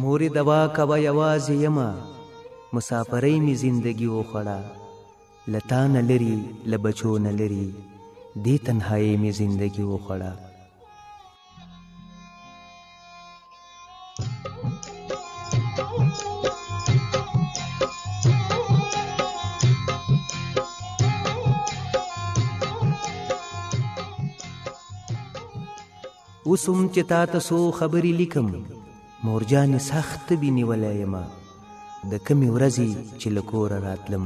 مورې دوا کوه یوازې یمه، مسافرۍ مې زندګي وخوړه، له تا نه لرې له بچو نه لرې دې تنهایۍ مې زندګي وخوړه. اوس هم چې تا ته څو خبرې لیکم، مورجانې سخت بینیولی یمه، د کمې ورځې چې له کوره راتلم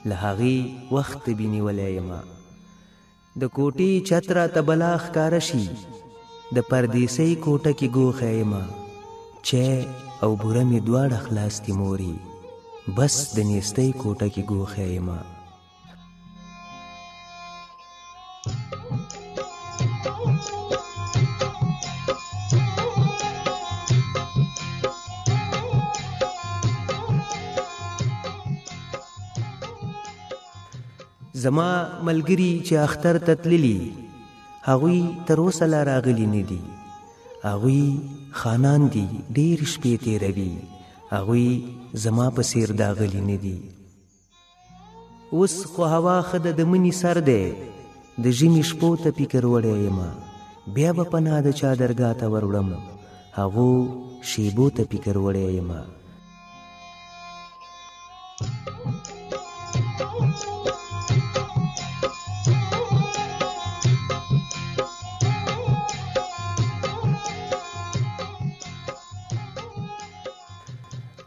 له هغې وخت بینیولی یمه. د کوټې چت راته بلا ښکاره شي، د پردیسۍ کوټه کې ګوښی یمه، چای او بوره مې دواړه خلاص دي مورې، بس د نیستۍ کوټه کې ګوښی یمه. زما ملګري چې اختر ته تللي، هغوی تر اوسه لا راغلي نه دي. هغوی خانان دي، ډېر شپې تېروي، هغوی زما په څېر داغلي نه دي. اوس خو هوا ښه ده، د مني سر دی، د ژمي شپو ته فکر وړی یمه، بیا به پناه د چا درګاه ته وروړم، هغو شیبو ته فکر وړی یمه.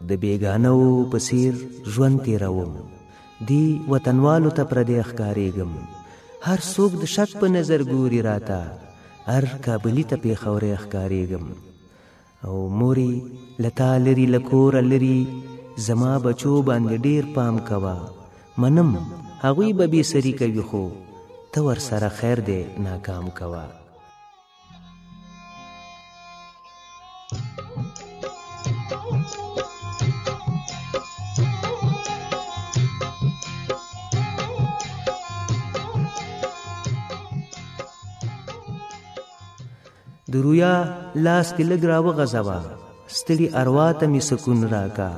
د بیګانو په څېر ژوند تېروم، دی وطنوالو ته پردی ښکارېږم، هر څوک د شک په نظر ګوري راته، هر کابلي ته پېښوری ښکارېږم. او مورې له تا لرې له کوره لرې زما بچو باندې ډېر پام کوه، منم هغوی به بې سري کوي، خو ته ورسره خیر دی ناکام کوه. د رویا لاس دې لږ راوغځوه، ستړي اروا ته مې سکون راکا،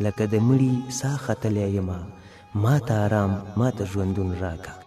لکه د مړي ساه ختلی یمه، ما ته آرام ما ته ژوندون راکا.